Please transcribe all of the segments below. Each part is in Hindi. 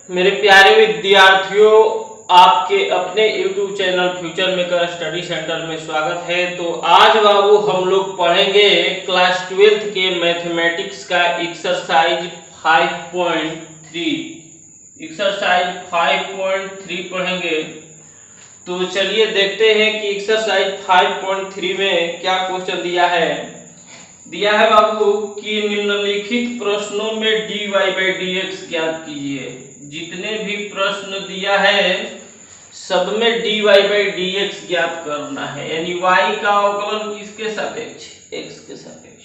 मेरे प्यारे विद्यार्थियों, आपके अपने YouTube channel future maker study centre में स्वागत है। तो आज बाबू हम लोग पढ़ेंगे क्लास 12th के मैथमेटिक्स का एक्सरसाइज 5.3। एक्सरसाइज 5.3 पढ़ेंगे। तो चलिए देखते हैं कि एक्सरसाइज 5.3 में क्या क्वेश्चन दिया है। दिया है बाबू कि निम्नलिखित प्रश्नों में dy by dx ज्ञात कीजिए। जितने भी प्रश्न दिया है सब में dy by dx ज्ञात करना है, यानी y का अवकलन किसके सापेक्ष, x के सापेक्ष।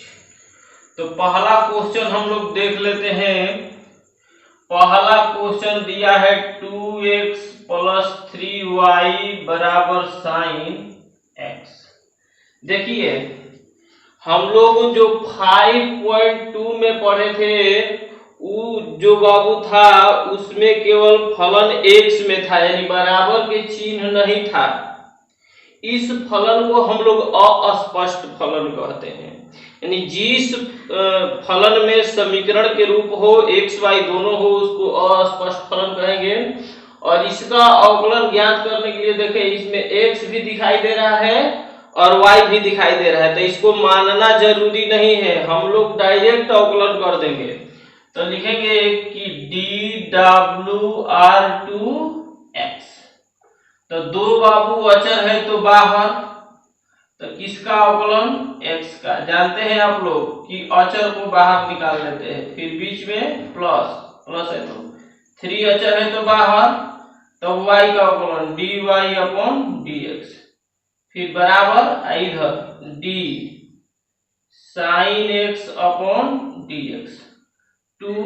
तो पहला क्वेश्चन हम लोग देख लेते हैं। पहला क्वेश्चन दिया है 2x + 3y = sin x। देखिए हम लोग जो 5.2 में पढ़े थे वो जो बाबू था उसमें केवल फलन x में था, यानी बराबर के चिन्ह नहीं था। इस फलन को हम लोग अस्पष्ट फलन कहते हैं, यानी जिस फलन में समीकरण के रूप हो x y दोनों हो उसको अस्पष्ट फलन कहेंगे। और इसका अवकलन ज्ञात करने के लिए देखें, इसमें x भी दिखाई दे रहा है और y भी दिखाई दे रहा है, तो इसको मानना जरूरी नहीं है, हम लोग डायरेक्ट अवकलन कर देंगे। तो लिखेंगे कि dWr2x। तो दो बाबू अचर है तो बाहर, तो किसका अवकलन, x का। जानते हैं आप लोग कि अचर को बाहर निकाल लेते हैं, फिर बीच में प्लस है तो 3 अचर है तो बाहर, तो y का अवकलन dy/dx, फिर बराबर इधर d sin x/dx 2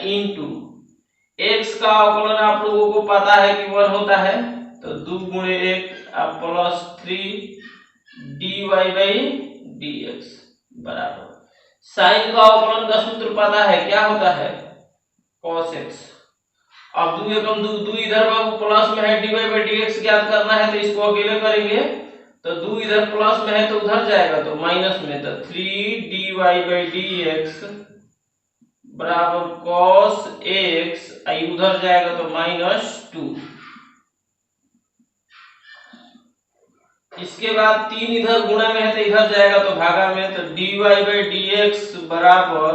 into x का अवकलन आप लोगों को पता है कि 1 होता है, तो 2 × 1 प्लस 3 dy/dx बराबर sin का अवकलन का सूत्र पता है, क्या होता है, cos x। अब 2 एकम 2 इधर बाबू प्लस में है, dy/dx ज्ञात करना है तो इसको अकेले करेंगे, तो 2 इधर प्लस में है तो उधर जाएगा तो माइनस में, तो 3 dy/dx बराबर cos x, उधर जाएगा तो -2। इसके बाद 3 इधर गुणा में है तो इधर जाएगा तो भागा में, तो dy/dx बराबर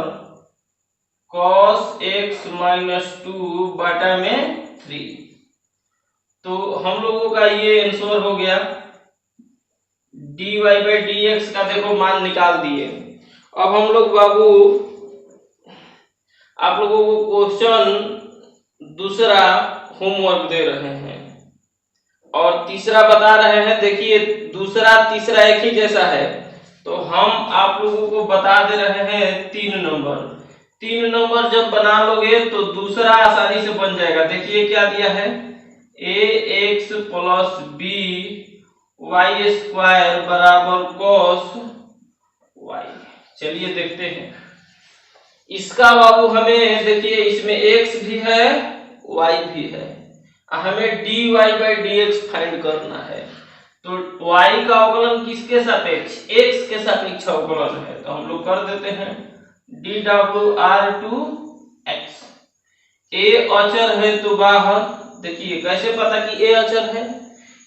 cos x -2 बटा में 3। तो हम लोगों का ये आंसर हो गया। dy/dx का देखो मान निकाल दिए। अब हम लोग बाबू आप लोगों को क्वेश्चन दूसरा होमवर्क दे रहे हैं और तीसरा बता रहे हैं। देखिए दूसरा तीसरा एक ही जैसा है, तो हम आप लोगों को बता दे रहे हैं 3 नंबर। 3 नंबर जब बना लोगे तो दूसरा आसानी से बन जाएगा। देखिए क्या दिया है, ax + by² बराबर cos y। चलिए देखते हैं इसका बाबू। हमें देखिए इसमें x भी है y भी है, हमें dy/dx फाइंड करना है। तो y का अवकलन किसके सापेक्ष, x के सापेक्ष अवकलन है, तो हम लोग कर देते हैं dWr2x। a अचर है तो बाहर, देखिए कैसे पता कि a अचर है,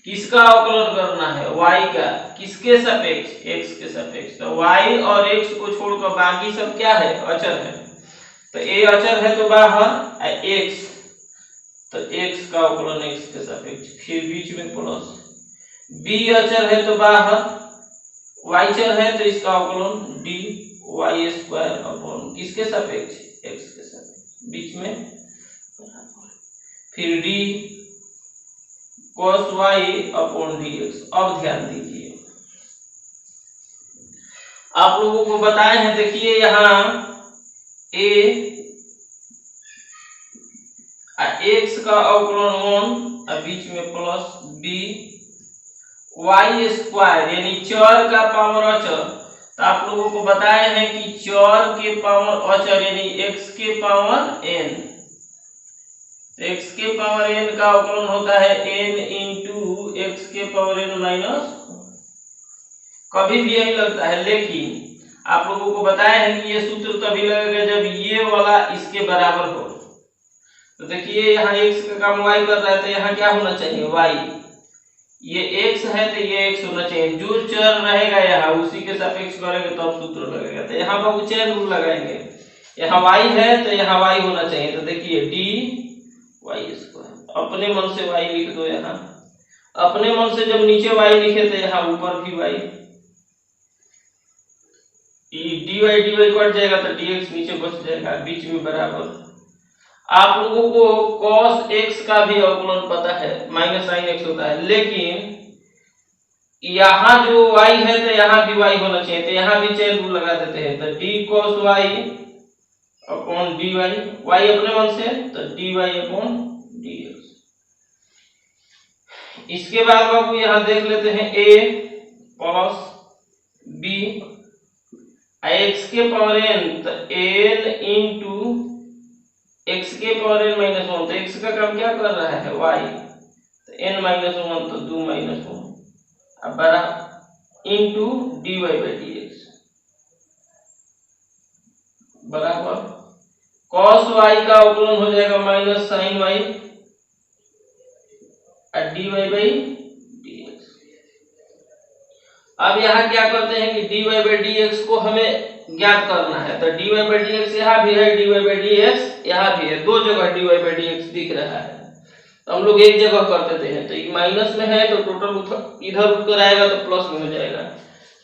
किसका अवकलन करना है, y का, किसके सापेक्ष, x के सापेक्ष। तो y और x को छोड़कर बाकी सब क्या है, अचर है, तो a अचर है तो बाहर, x तो x का अवकलन x के सापेक्ष, फिर बीच में प्लस, b अचर है तो बाहर, y अचर है तो इसका अवकलन dy² किसके सापेक्ष, x के सापेक्ष, बीच में फिर d cos y/dx। अब ध्यान दीजिए, आप लोगों को बताए हैं, देखिए यहाँ a x का अवकलन 1 और बीच में प्लस b y² यानी चर का पावर अचर। तो आप लोगों को बताए हैं कि चर के पावर अचर यानी x के पावर n, x के पावर n का अवकलन होता है n इंटू x के पावर n माइनस। कभी भी यही लगता है, लेकिन आप लोगों को बताया है कि ये सूत्र तभी लगेगा जब ये वाला इसके बराबर हो। तो देखिए यहाँ x का काम y कर रहा है, तो यहाँ क्या होना चाहिए y, ये x है तो ये x होना चाहिए। जो चर रहेगा यहाँ उसी के सापेक्ष करेंगे तो अब सूत्र लगेगा। तो यहाँ बाबू चेन रूल लगाएंगे, यहाँ y है तो यहाँ y होना चाहिए। तो देखिए dy स्क्वायर, अपने मन से y लिख दो। यहाँ अपने मन से जब नीचे y लिखे तो यहाँ ऊपर भी y, dy कट जाएगा तो dx नीचे बच जाएगा, बीच में बराबर। आप लोगों को cos x का भी अवकलन पता है, माइनस sin x होता है, लेकिन यहाँ जो y है तो यहाँ भी y होना चाहिए। तो यहाँ भी चेन रूल लगा देते हैं। तो d cos y upon dy, y अपने मन से तो dy अपॉन dx। इसके बाद बाबू यहाँ देख लेते हैं a प्लस b, x के पावर n तो n इंटू x के पावर n माइनस 1, तो x का काम क्या कर रहा है y, तो n माइनस 1 तो 2 माइनस 1 अब बड़ा इंटू dy बाई dx बराबर cos y का अवकलन हो जाएगा माइनस sin y और dy बाई dx। अब यहाँ क्या करते हैं कि dy बाई dx को हमें ज्ञात करना है। तो dy बाई dx यहाँ भी है, dy बाई dx यहाँ भी है, दो जगह dy बाई dx दिख रहा है। तो हम लोग एक जगह कर देते हैं। तो ये माइनस में है तो टोटल इधर उठकर आएगा तो प्लस में हो जाएगा।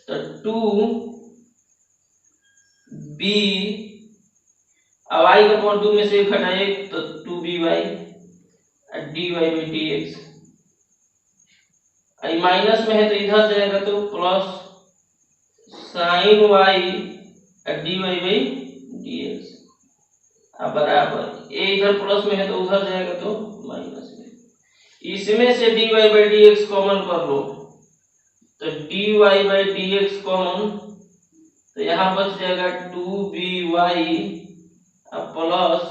तो 2b, अब y का पावर 2 में से 1 हटाए तो 2by और dy by dx, I minus में है तो इधर जाएगा तो प्लस sin y और dy बाई dx अब बराबर a इधर प्लस में है तो उधर जाएगा तो माइनस में। इसमें से dy बाई dx कॉमन कर लो तो dy बाई dx कॉमन, तो यहाँ बच जाएगा 2by अब प्लस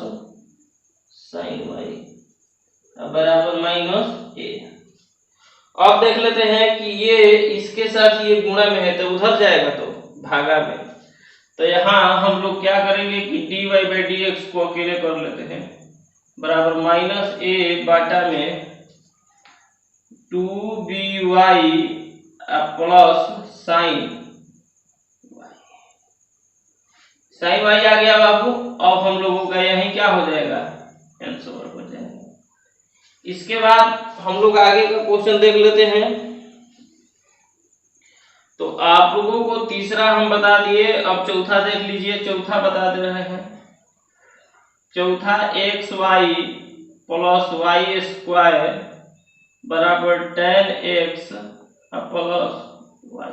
sin y अब बराबर माइनस a। अब देख लेते हैं कि ये इसके साथ ये गुणा में है तो उधर जाएगा तो भागा में। तो यहाँ हम लोग क्या करेंगे कि dy बाई dx को अकेले कर लेते हैं बराबर माइनस a बाटा में 2by प्लस sin y आ गया बाबू। अब हम लोगों का यही क्या हो जाएगा, आंसर हो जाएगा। इसके बाद हम लोग आगे का क्वेश्चन देख लेते हैं। तो आप लोगों को तीसरा हम बता दिए, अब चौथा देख लीजिए। चौथा बता दे रहे हैं। चौथा xy प्लस y स्क्वायर बराबर tan x प्लस y।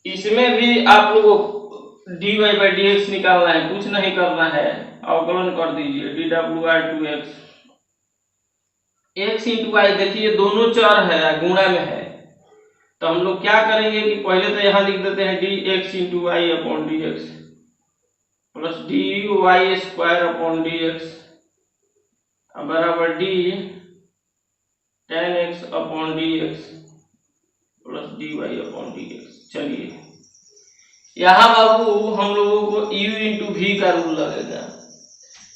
इसमें भी आप लोगों को dy बाई dx निकालना है, कुछ नहीं करना है, अवकलन कर दीजिए dw/2x x इंटू y। देखिए दोनों चर है, गुणा में है। तो हम लोग क्या करेंगे कि पहले तो यहाँ लिख देते हैं dx into y upon dx plus dy square upon dx बराबर d tan x upon dx plus dy upon dx। चलिए यहाँ बाबू हम लोगों को u इंटू v का रूल लगेगा।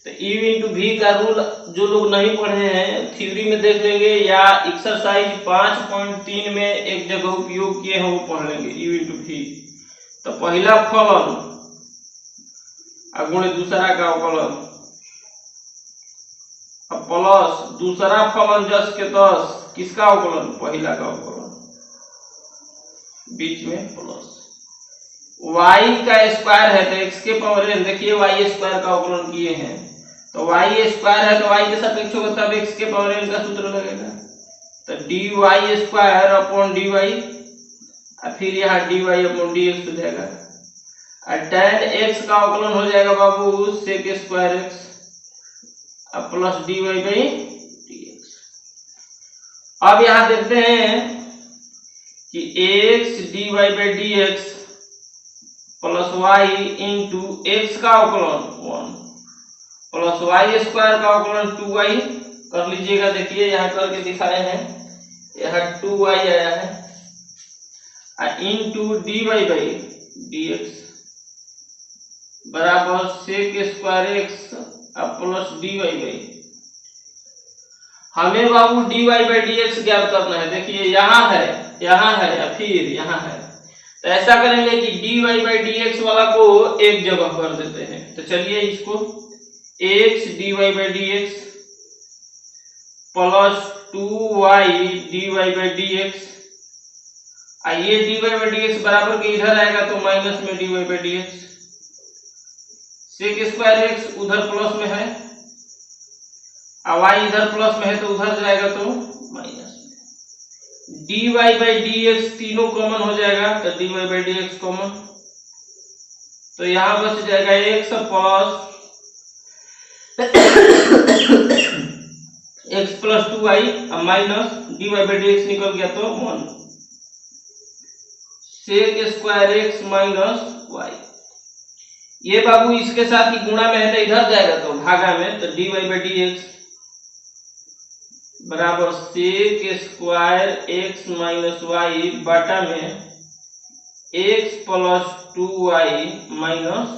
तो u इंटू v का रूल जो लोग नहीं पढ़े हैं थ्योरी में देख लेंगे या एक्सरसाइज 5.3 में एक जगह उपयोग किए हैं वो पढ़ लेंगे। u इंटू v तो पहला फलन गुणे दूसरा का अवकलन प्लस दूसरा फलन जस के तस किसका अवकलन, पहला का अवकलन, बीच में प्लस y का स्क्वायर है तो x के पावर n। देखिए y स्क्वायर का अवकलन किए हैं तो y स्क्वायर है तो y के सापेक्ष होगा तब x के पावर n का सूत्र लगेगा। तो dy स्क्वायर अपॉन dy और फिर यहाँ dy अपॉन dx हो जाएगा और tan x का अवकलन हो जाएगा बाबू sec square x plus dy by dx। अब यहाँ देखते हैं कि x dy by dx plus y into x का अवकलन 1 प्लस y स्क्वायर का अवकलन 2y कर लीजिएगा। देखिए यहाँ करके दिखाए हैं, यहाँ 2y आया है इंटू dy बाई dx बराबर sec स्क्वायर x अब प्लस dy बाई, हमें बाबू dy बाई dx ज्ञात करना है। देखिए यहाँ है या फिर यहाँ है, तो ऐसा करेंगे कि dy बाई dx वाला को एक जगह कर देते हैं। तो चलिए इसको x dy by dx plus 2y dy by dx, ये dy बाई dx बराबर के इधर आएगा तो माइनस में dy by dx, sec square x उधर प्लस में है और y इधर प्लस में है तो उधर जाएगा तो माइनस में। dy बाई dx तीनों कॉमन हो जाएगा तो dy बाई dx कॉमन, तो यहां बच जाएगा x plus x plus 2y और माइनस dy बाई dx निकल गया तो 1 sec square x minus y। ये बाबू इसके साथ ही गुणा में है तो इधर जाएगा तो भागा में, तो dy बाई dx बराबर sec square x minus y बटा में x प्लस 2y माइनस,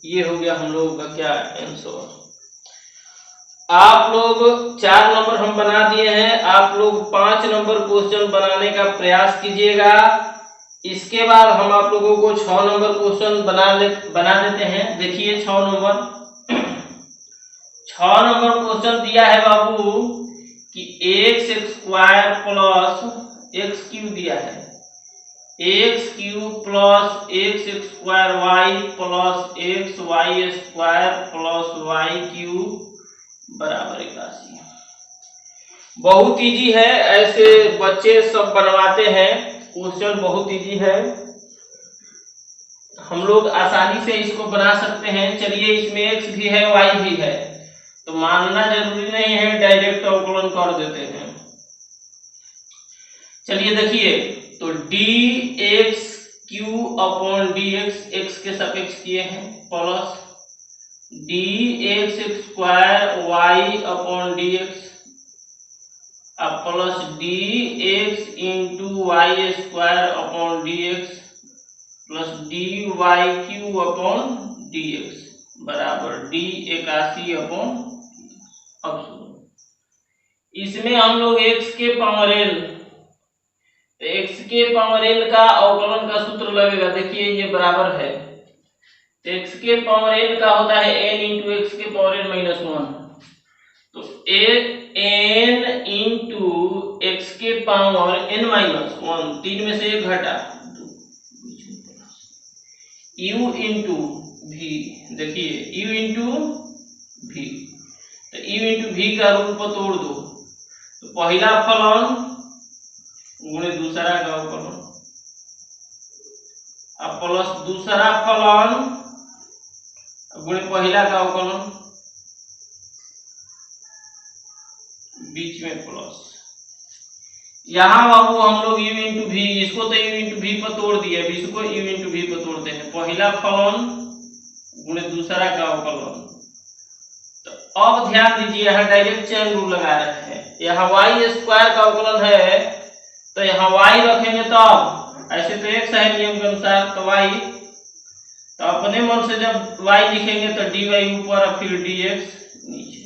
ये हो गया हम लोगों का क्या आंसर। आप लोग 4 नंबर हम बना दिए हैं, आप लोग 5 नंबर क्वेश्चन बनाने का प्रयास कीजिएगा। इसके बाद हम आप लोगों को 6 नंबर क्वेश्चन बना देते हैं। देखिए 6 नंबर क्वेश्चन दिया है बाबू कि x square plus x cube दिया है, x cube plus x square y plus x y square plus y cube बराबर 81। बहुत इजी है, ऐसे बच्चे सब बनवाते हैं, क्वेश्चन बहुत इजी है, हम लोग आसानी से इसको बना सकते हैं। चलिए इसमें x भी है y भी है तो मानना जरूरी नहीं है, डायरेक्ट अवकलन कर देते हैं। चलिए देखिए तो dx cube upon dx x के सापेक्ष किए हैं plus dx square y upon dx अब plus dx into y square upon dx plus dy cube upon dx बराबर d 81 अपॉन। अब सुनो, इसमें हम लोग x के पावर n, x के पावर n का अवकलन का सूत्र लगेगा। देखिए ये बराबर है, x के पावर n का होता है n इंटू एक्स के पावर n माइनस 1, तो n इंटू एक्स के पावर n माइनस 1, 3 में से 1 घटा, u इंटू v, देखिए u इंटू v, तो u इंटू v का रूप तोड़ दो तो पहला फलन गुणे दूसरा का अवकलन, अब प्लस दूसरा फलन गुणे पहला का अवकलन, बीच में प्लस। यहाँ बाबू हम लोग u इंटू v, इसको तो u इंटू v पर तोड़ दिए, अब इसको u इंटू v पर तोड़ते हैं, पहला फलन गुणे दूसरा का अवकलन। तो अब ध्यान दीजिए यहाँ डायरेक्ट चेन रूल लगा रहे हैं, यहाँ y स्क्वायर का अवकलन है तो यहाँ y रखेंगे तब, ऐसे तो x है नियम के अनुसार, तो y, तो अपने मन से जब y लिखेंगे तो dy ऊपर और फिर dx नीचे,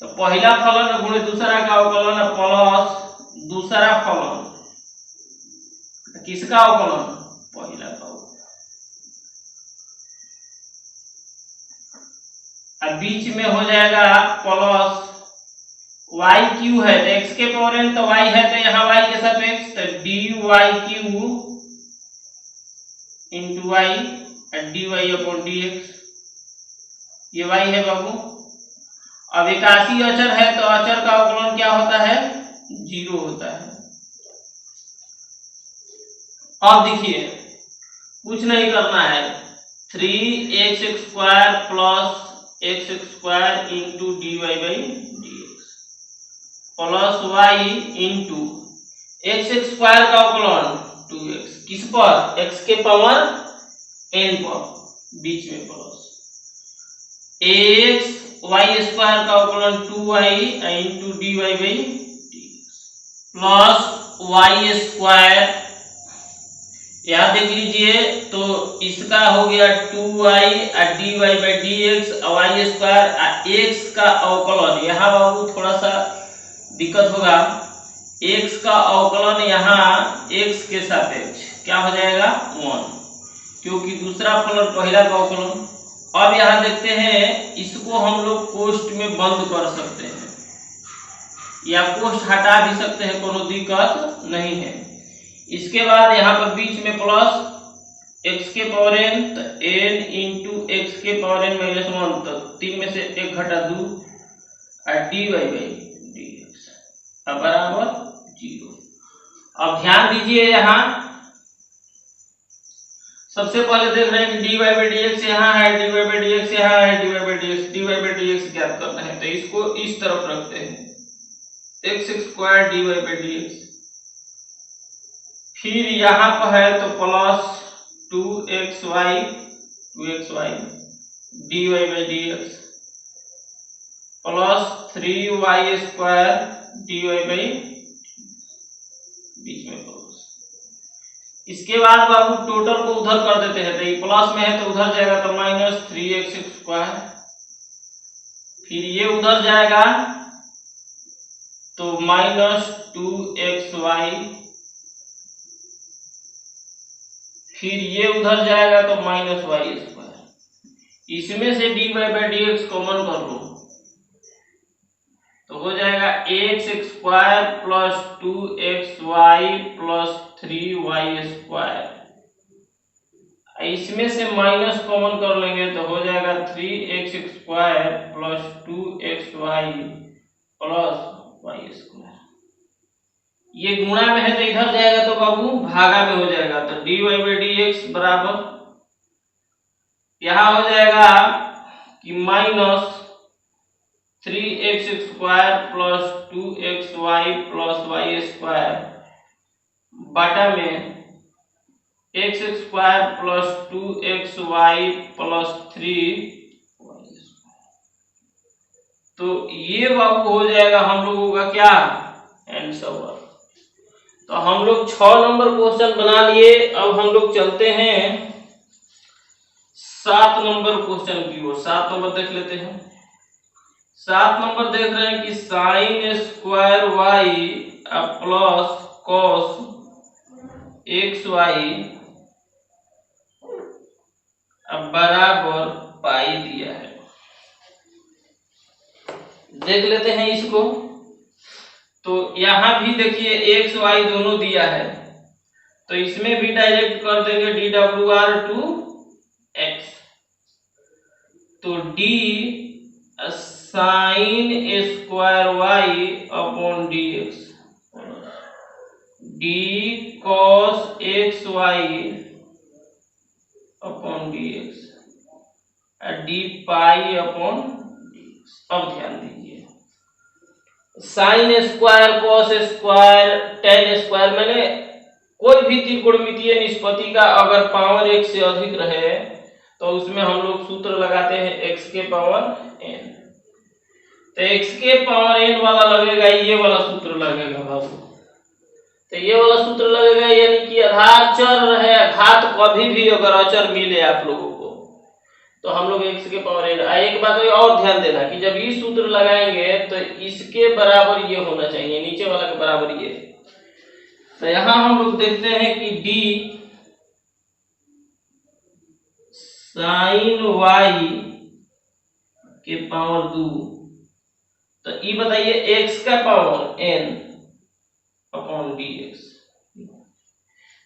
तो पहला फलन गुणे दूसरा का अवकलन प्लस दूसरा फलन, किसका अवकलन, पहला का अवकलन, अब बीच में हो जाएगा प्लस y क्यू है तो x के पावर n, तो y है तो यहाँ y के सापेक्ष, तो dy क्यू इंटू y और dy अपॉन dx, ये y है बाबू। अब 81 अचर है तो अचर का अवकलन क्या होता है, 0 होता है। अब देखिए कुछ नहीं करना है, 3x square plus x square into dy by dx plus y into x square का अवकलन 2x, किस पर, x के पावर n पर, बीच में प्लस x y स्क्वायर का अवकलन 2y into dy by dx plus y square यहाँ देख लीजिए, तो इसका हो गया 2y dy by dx y square x का अवकलन। यहाँ बाबू थोड़ा सा दिक्कत होगा, x का अवकलन यहाँ x के सापेक्ष क्या हो जाएगा 1, क्योंकि दूसरा फलन पहला का अवकलन। अब यहाँ देखते हैं, इसको हम लोग कोष्ठ में बंद कर सकते हैं या कोष्ठ हटा भी सकते हैं, कोनो दिक्कत नहीं है। इसके बाद यहाँ पर बीच में प्लस x के पावर n, तो n इंटू एक्स के पावर n माइनस 1, तो 3 में से 1 घटा 2 और dy बाई dx अब बराबर 0। अब ध्यान दीजिए, यहाँ सबसे पहले देख रहे हैं कि dy बाई dx यहाँ है, dy बाई dx यहाँ है, dy बाई dx ज्ञात करना है, तो इसको इस तरफ रखते हैं, x square dy by dx। फिर यहाँ पर है तो plus 2xy dy by dx plus 3y square dy by, बीच में प्लस। इसके बाद बाबू टोटल को उधर कर देते हैं, तो ये प्लस में है तो उधर जाएगा, तो माइनस 3x स्क्वायर। फिर ये उधर जाएगा तो माइनस 2xy, फिर ये उधर जाएगा तो माइनस y स्क्वायर। इसमें से dy बाई dx कॉमन कर लो तो हो जाएगा x square plus 2xy plus 3y square. इसमें से माइनस कॉमन कर लेंगे तो हो जाएगा 3x square plus 2xy plus y square. ये गुणा में है तो इधर जाएगा तो बाबू भागा में हो जाएगा, तो dy बाई dx बराबर यहाँ हो जाएगा कि minus 3x square plus 2xy plus y square बटा में x square plus 2xy plus 3y square. तो ये बाबू हो जाएगा हम लोगों का क्या आंसर। तो हम लोग 6 नंबर क्वेश्चन बना लिए। अब हम लोग चलते हैं 7 नंबर क्वेश्चन की ओर। 7 नंबर देख लेते हैं। 7 नंबर देख रहे हैं कि sine square y plus cos x y बराबर पाई दिया है। देख लेते हैं इसको। तो यहां भी देखिए एक्स वाई दोनों दिया है, तो इसमें भी डायरेक्ट कर देंगे dWr टू x। तो d sine square y upon dx, d cos x y upon dx और d पाई अपॉन dx। अब ध्यान दीजिए, sine square cos square tan square, मैंने कोई भी त्रिकोणमितीय निष्पत्ति का अगर पावर एक से अधिक रहे तो उसमें हम लोग सूत्र लगाते हैं x के पावर n। तो x के पावर n वाला लगेगा, ये वाला सूत्र लगेगा बाबू। तो ये वाला सूत्र लगेगा, यानी कि आधार चर रहे, घात कभी भी अगर अचर मिले आप लोगों को तो हम लोग x के पावर n। एक बात और ध्यान देना कि जब ये सूत्र लगाएंगे तो इसके बराबर ये होना चाहिए, नीचे वाला के बराबर ये। तो यहां हम लोग देखते हैं कि d साइन y के पावर 2, तो ये बताइए x का पावर n अपॉन dx।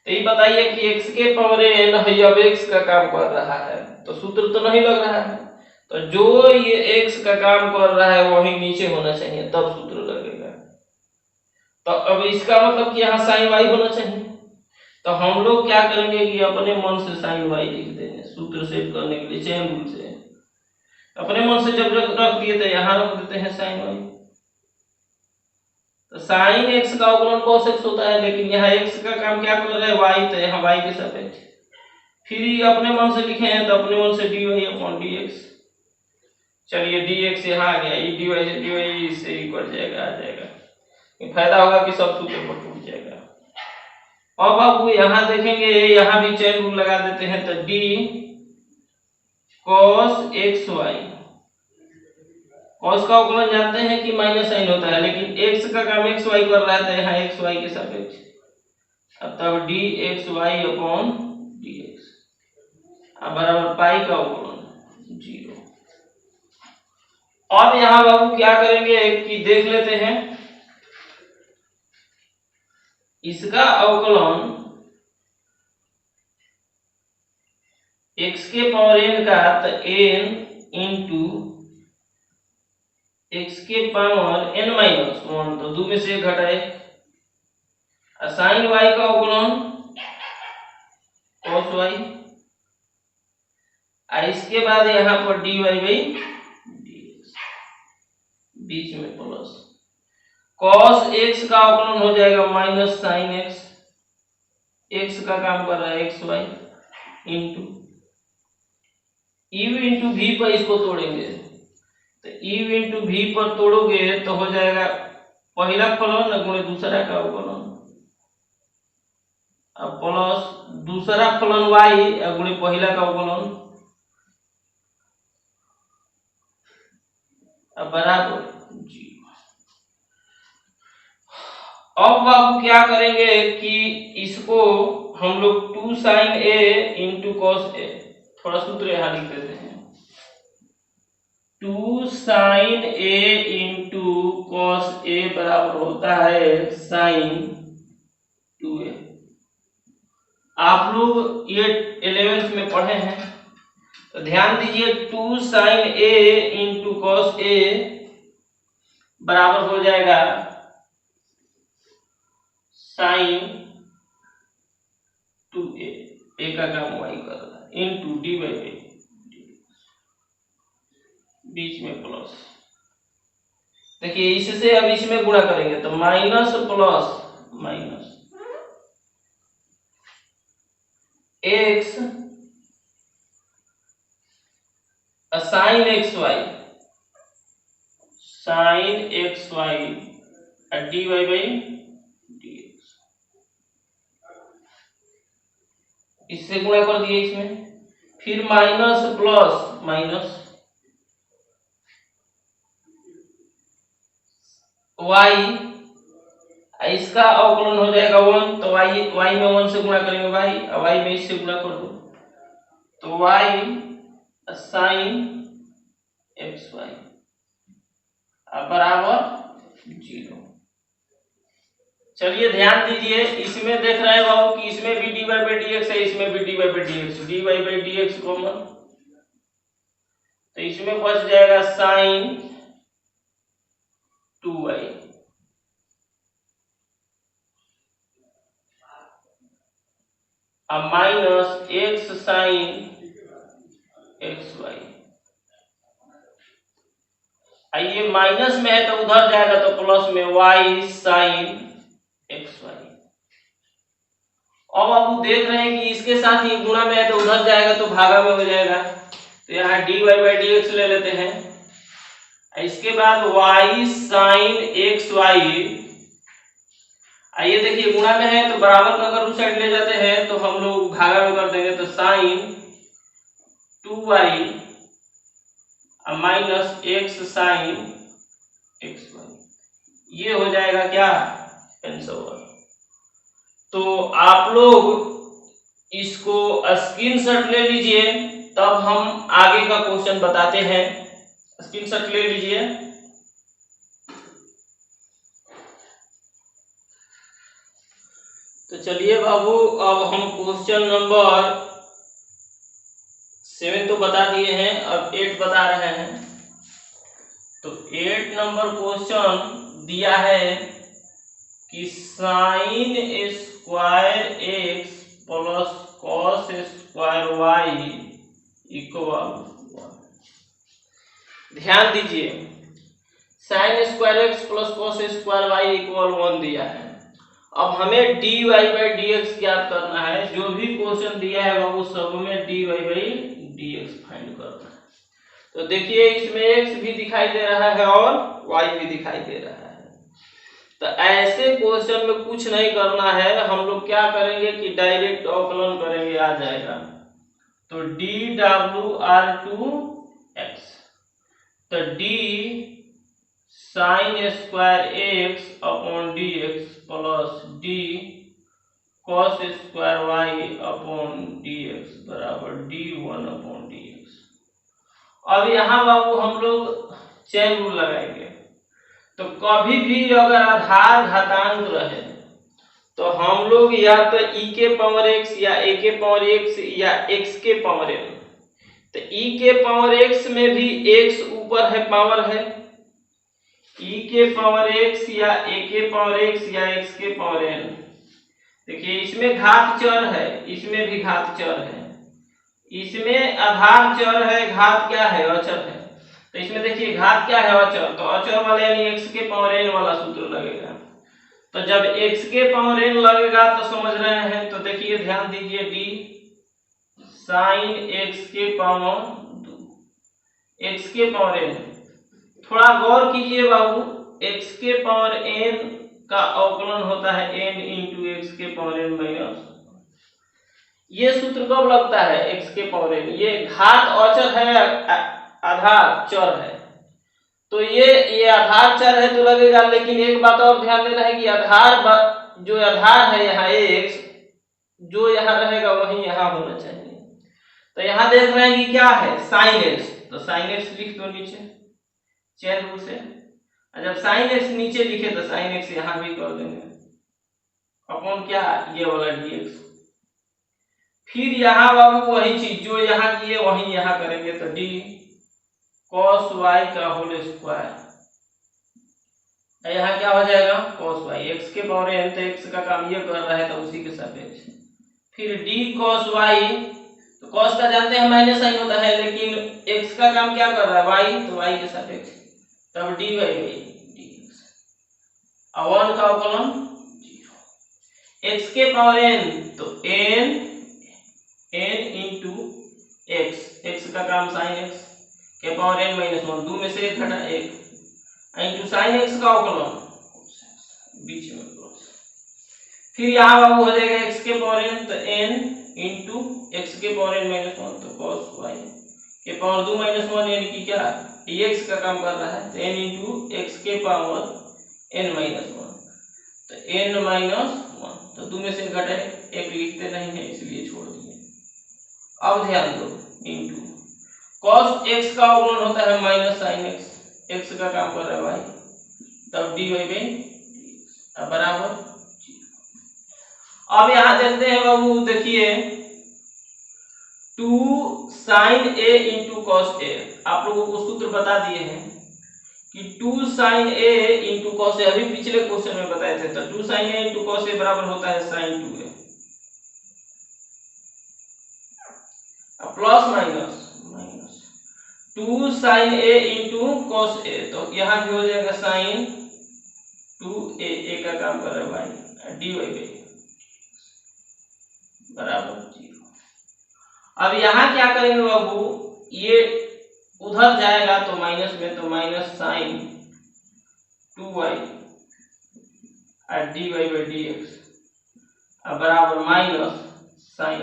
तो ये बताइए कि x के पावर n है, अब x का काम कर रहा है तो सूत्र तो नहीं लग रहा है, तो जो ये x का काम कर रहा है वही नीचे होना चाहिए, तब सूत्र लगेगा। तो अब इसका मतलब कि यहाँ साइन y होना चाहिए। तो हम लोग क्या करेंगे कि अपने मन से साइन y लिख देंगे, सूत्र सेट करने के लिए चेन रूल से। अपने मन से जब रख दिए तो यहाँ रख देते हैं साइन y। तो साइन x का अवकलन cos x होता है, लेकिन यहाँ x का काम क्या कर रहा है y, तो यहाँ y के सापेक्ष। फिर अपने मन से लिखे हैं तो अपने मन से dy अपॉन dx। चलिए dx यहाँ आ गया, ये dy इससे ही कट जाएगा, आ जाएगा। फायदा होगा कि सब सूत्र पर टूट जाएगा। अब आप यहाँ देखेंगे, यहाँ भी चेन रूल लगा देते हैं, तो d cos x y, cos का अवकलन जानते हैं कि माइनस साइन होता है, लेकिन x का काम एक्स वाई कर रहा है, तो यहाँ एक्स वाई के सापेक्ष, तब d x y upon d x बराबर पाई का अवकलन 0। अब यहाँ बाबू क्या करेंगे कि देख लेते हैं, इसका अवकलन x के पावर n का, तो n इंटू x के पावर n माइनस 1, तो 2 में से 1 घटाए, साइन y का अवकलन cos y, इसके बाद यहाँ पर dy बाई dx, बीच में प्लस, cos x का अवकलन हो जाएगा माइनस साइन x, x का काम कर रहा है x y, into u into v पर इसको तोड़ेंगे, तो u इंटू v पर तोड़ोगे तो हो जाएगा पहला फलन गुणे दूसरा का अवकलन, अब प्लस दूसरा फलन y गुणे पहला का अवकलन, अब बराबर 0। अब बाबू क्या करेंगे कि इसको हम लोग 2 sine a into cos a, थोड़ा सूत्र यहाँ लिख देते हैं, 2 sine a into cos a बराबर होता है साइन 2a। आप लोग ये 11th में पढ़े हैं, तो ध्यान दीजिए, 2 sine a into cos a बराबर हो जाएगा साइन 2a, a का काम y कर रहा है, इंटू डी बाई बीच में प्लस, देखिए इससे अब इसमें गुणा करेंगे तो minus plus minus x sine x y, sine x y d y by d x, इससे गुणा कर दिए इसमें, फिर माइनस प्लस माइनस y, इसका अवकलन हो जाएगा 1, तो y में 1 से गुणा करेंगे y, और y में इससे गुणा कर दो, तो y साइन एक्स वाई बराबर 0। चलिए ध्यान दीजिए, इसमें देख रहे हैं बाबू कि इसमें भी dy बाई dx है, इसमें भी dy by dx, dy by dx common, तो इसमें बच जाएगा साइन 2y, अब minus x sine x y, ये माइनस में है तो उधर जाएगा तो प्लस में y साइन एक्स वाई। अब आप देख रहे हैं कि इसके साथ ये गुणा में है तो उधर जाएगा तो भागा में हो जाएगा, तो यहाँ dy बाई dx ले लेते हैं, इसके बाद y साइन एक्स वाई, आइए देखिए गुणा में है तो बराबर का अगर उस साइड ले जाते हैं तो हम लोग भागा में कर देंगे, तो sine 2y minus x sine x y, ये हो जाएगा क्या आंसर। तो आप लोग इसको स्क्रीनशॉट ले लीजिए, तब हम आगे का क्वेश्चन बताते हैं, स्क्रीनशॉट ले लीजिए। तो चलिए बाबू, अब हम क्वेश्चन नंबर 7 तो बता दिए हैं, अब 8 बता रहे हैं। तो 8 नंबर क्वेश्चन दिया है कि sine square x plus cos square y equal 1। ध्यान दीजिए, sine square x plus cos square y equal 1 दिया है। अब हमें dy बाई dx ज्ञात करना है, जो भी क्वेश्चन दिया है बाबू सब में dy बाई dx फाइंड करना है। तो देखिए इसमें x भी दिखाई दे रहा है और y भी दिखाई दे रहा है, तो ऐसे क्वेश्चन में कुछ नहीं करना है, हम लोग क्या करेंगे कि डायरेक्ट अवकलन करेंगे, आ जाएगा। तो dWr2x, तो d sin square x upon dx plus d cos square y upon dx बराबर d1 अपॉन dx। अब यहाँ बाबू हम लोग चेन रूल लगाएंगे। तो कभी भी अगर आधार घातांक रहे तो हम लोग या तो e के पावर x या a के पावर x या x के पावर n। तो e के पावर x में भी x ऊपर है, पावर है, e के पावर x या a के पावर x या x के पावर n। देखिए इसमें घात चर है, इसमें भी घात चर है, इसमें आधार चर है, घात क्या है, अचर है। तो इसमें देखिए घात क्या है, अचर। तो अचर वाले यानी x के पावर n वाला सूत्र लगेगा। तो जब x के पावर n लगेगा तो समझ रहे हैं। तो देखिए ध्यान दीजिए, d sin x के पावर x के पावर n, थोड़ा गौर कीजिए बाबू, x के पावर n का अवकलन होता है n इंटू एक्स के पावर n माइनस। ये सूत्र कब लगता है, x के पावर n। ये घात अचर है, आधार चर है। तो ये आधार चर है तो लगेगा, लेकिन एक बात और ध्यान देना है कि आधार जो आधार है यहाँ x, जो यहाँ रहेगा वही यहाँ होना चाहिए। तो यहाँ देख रहे हैं कि क्या है, sin x। तो sin x लिख दो नीचे चेन रूल से। जब sin x नीचे लिखे तो sin x यहाँ भी कर देंगे अपॉन क्या, ये वाला dx। फिर यहाँ बाबू वही चीज जो यहाँ किए वही यहाँ करेंगे। तो d cos y का होल स्क्वायर, यहाँ क्या हो जाएगा, cos y, x के पावर n, तो x का काम ये कर रहा है तो उसी के सापेक्ष। फिर d cos y, तो cos का जानते हैं माइनस साइन होता है, लेकिन x का काम क्या कर रहा है, y, तो y के सापेक्ष। तब dy बाई dx, और 1 का अवकलन 0। x के पावर n, तो n इंटू x का काम sin x के पावर n माइनस 1, 2 में से 1 घटा 1, इंटू साइन x का अवकलन बीच में प्लस। फिर यहाँ बाबू हो जाएगा x के पावर n, तो n इंटू x के पावर n माइनस 1, तो cos y के पावर 2 माइनस 1, यानी कि क्या, dx का काम कर रहा है। तो n इंटू x के पावर n माइनस 1, तो n माइनस 1, तो 2 में से 1 घटा 1 लिखते नहीं है इसलिए छोड़ दिए। अब ध्यान दो, इंटू cos x का अवकलन होता है माइनस sin x, x का काम कर रहा है y, तब dy बाई dx बराबर 0। अब यहाँ देखते हैं बाबू, देखिए 2 sin a into cos a, आप लोगों को सूत्र बता दिए हैं कि 2 sin a into cos a, अभी पिछले क्वेश्चन में बताए थे। तो 2 sin a into cos a बराबर होता है sin 2a plus minus 2 sin a into cos a, तो यहाँ भी हो जाएगा sin 2a, a का काम कर रहा है y, dy बाई बराबर 0। अब यहाँ क्या करेंगे बाबू, ये उधर जाएगा तो माइनस में, तो minus sin 2y dy by dx बराबर माइनस sin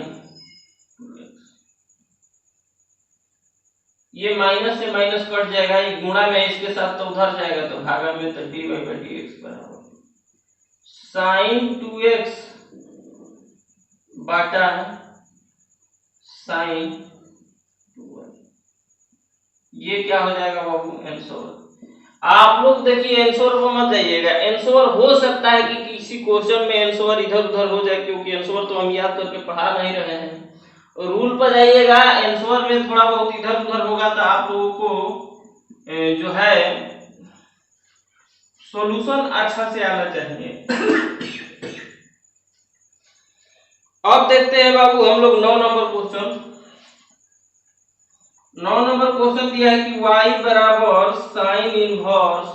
2x। ये माइनस से माइनस कट जाएगा, ये गुणा में इसके साथ तो उधर जाएगा, तो भागा में, तो dy बाई dx बराबर sin 2x बटा sin 2y। ये क्या हो जाएगा बाबू, आंसर। आप लोग देखिए आंसर को मत जाइएगा, आंसर हो सकता है कि किसी क्वेश्चन में आंसर इधर उधर हो जाए, क्योंकि आंसर तो हम याद करके पढ़ा नहीं रहे हैं। रूल पर जाइएगा, आंसर में थोड़ा बहुत इधर उधर होगा तो आप लोगों को जो है सॉल्यूशन अच्छा से आना चाहिए। अब देखते हैं बाबू हम लोग 9 नंबर क्वेश्चन। 9 नंबर क्वेश्चन दिया है कि y बराबर साइन इनवर्स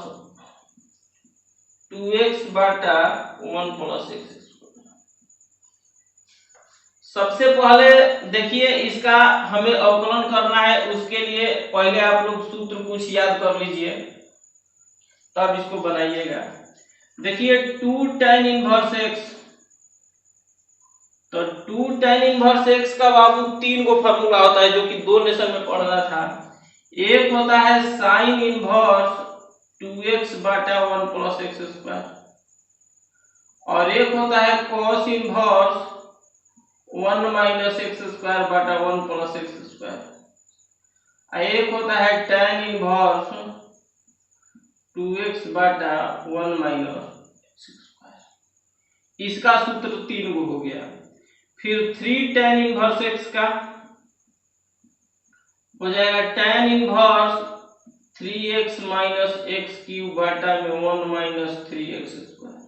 2x बटा 1 प्लस x। सबसे पहले देखिए इसका हमें अवकलन करना है, उसके लिए पहले आप लोग सूत्र कुछ याद कर लीजिए तब इसको बनाइएगा। देखिए 2 tan इनवर्स x, तो 2 tan इनवर्स x का बाबू 3 गो फार्मूला होता है जो कि 2 लेसन में पढ़ रहा था। एक होता है sin इनवर्स 2x बटा 1 प्लस एक्स स्क्वायर, और एक होता है cos inverse 1 minus x square बटा 1 प्लस एक्स स्क्वायर, एक होता है tan इनवर्स 2x बटा 1 माइनस एक्स स्क्वायर। इसका सूत्र 3 गो हो गया। फिर 3 tan इनवर्स x का हो जाएगा tan inverse 3x minus x cube बटा में 1 माइनस 3x स्क्वायर।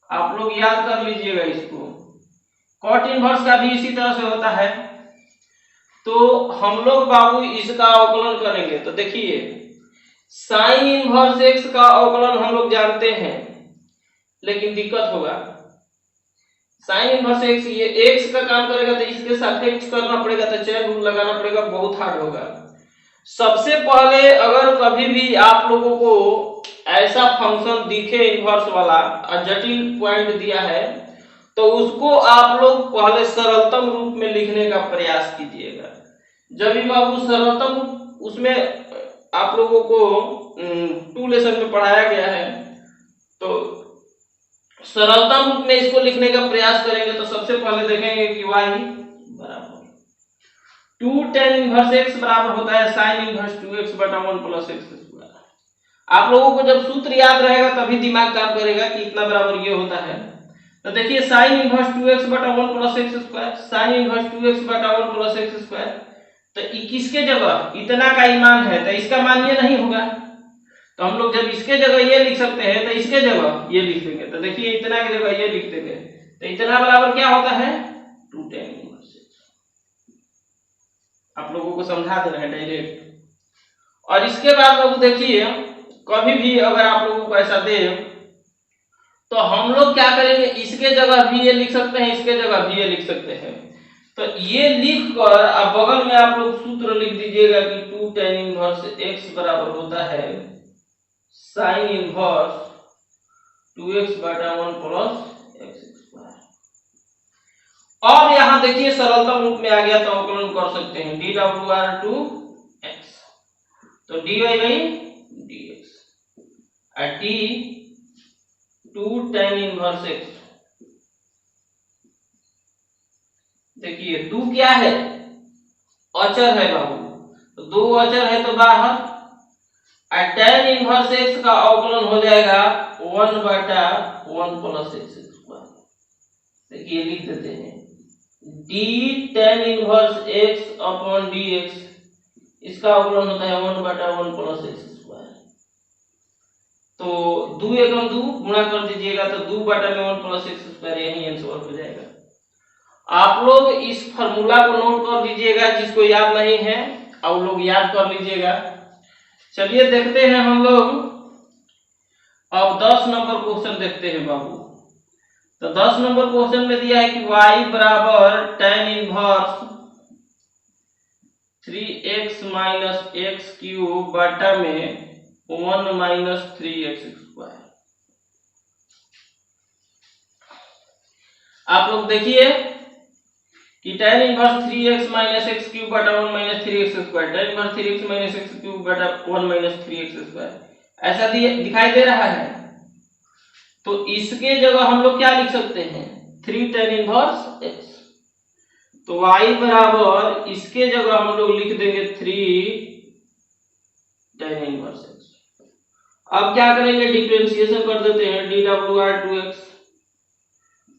आप लोग याद कर लीजिएगा इसको। कॉट इनवर्स का भी इसी तरह से होता है। तो हम लोग बाबू इसका अवकलन करेंगे। तो देखिए साइन इनवर्स x का अवकलन हम लोग जानते हैं, लेकिन दिक्कत होगा। साइन इनवर्स x, ये x का काम करेगा तो इसके सापेक्ष करना पड़ेगा, तो चेन रूल लगाना पड़ेगा, बहुत हार्ड होगा। सबसे पहले अगर कभी भी आप लोगों को ऐसा फंक्शन दिखे इनवर्स वाला और जटिल पॉइंट दिया है, तो उसको आप लोग पहले सरलतम रूप में लिखने का प्रयास कीजिएगा। जब भी बाबू सरलतम उसमें आप लोगों को 2 लेसन में पढ़ाया गया है, तो सरलतम रूप में इसको लिखने का प्रयास करेंगे। तो सबसे पहले देखेंगे कि y बराबर 2 tan इनवर्स x बराबर होता है sin इनवर्स 2x बटा 1 प्लस एक्स स्क्वायर। आप लोगों को जब सूत्र याद रहेगा तभी दिमाग काम करेगा कि इतना बराबर ये होता है। तो देखिए sin इनवर्स 2x बटा 1 plus x square, sin inverse 2x बटा 1 प्लस एक्स स्क्वायर, तो किसके जगह इतना का ही मान है, तो इसका मान ये नहीं होगा। तो हम लोग जब इसके जगह ये लिख सकते हैं तो इसके जगह ये लिख देंगे। तो देखिए इतना की जगह ये लिख देंगे, तो इतना बराबर क्या होता है 2 tan इनवर्स x। आप लोगों को समझा दे रहे हैं डायरेक्ट। और इसके बाद बाबू देखिए कभी भी अगर आप लोगों को ऐसा दे तो हम लोग क्या करेंगे, इसके जगह भी ये लिख सकते हैं, इसके जगह भी ये लिख सकते हैं। तो ये लिख कर अब बगल में आप लोग सूत्र लिख दीजिएगा कि 2 tan इनवर्स x बराबर होता है साइन इनवर्स 2x बटा 1 प्लस एक्स स्क्वायर। अब यहां देखिए सरलतम रूप में आ गया तो अवकलन कर सकते हैं dWr2x, तो dy बाई dx और d 2 tan इनवर्स x। देखिए 2 क्या है, अचर है बाबू, तो 2 अचर है तो बाहर, और tan इनवर्स x का अवकलन हो जाएगा 1 बटा 1 प्लस एक्स स्क्वायर। देखिए लिख देते हैं d tan inverse x upon dx, इसका अवकलन होता है 1 बटा 1 प्लस एक्स स्क्वायर। तो 2 एकम 2 गुणा कर दीजिएगा तो 2 बटा में 1 प्लस एक्स स्क्वायर, यही आंसर हो जाएगा। आप लोग इस फार्मूला को नोट कर लीजिएगा, जिसको याद नहीं है आप लोग याद कर लीजिएगा। चलिए देखते हैं हम लोग अब 10 नंबर क्वेश्चन देखते हैं बाबू। तो 10 नंबर क्वेश्चन में दिया है कि y बराबर tan inverse 3x minus x cube बटा में 1 माइनस 3x स्क्वायर। आप लोग देखिए कि tan inverse 3x minus x cube बटा 1 minus 3x square, tan inverse 3x minus x cube बटा 1 माइनस 3x स्क्वायर ऐसा दिखाई दे रहा है। तो इसके जगह हम लोग क्या लिख सकते हैं 3 tan इनवर्स x। तो y बराबर इसके जगह हम लोग लिख देंगे 3 tan इनवर्स x। अब क्या करेंगे, डिफरेंशिएशन कर देते हैं dWr2x,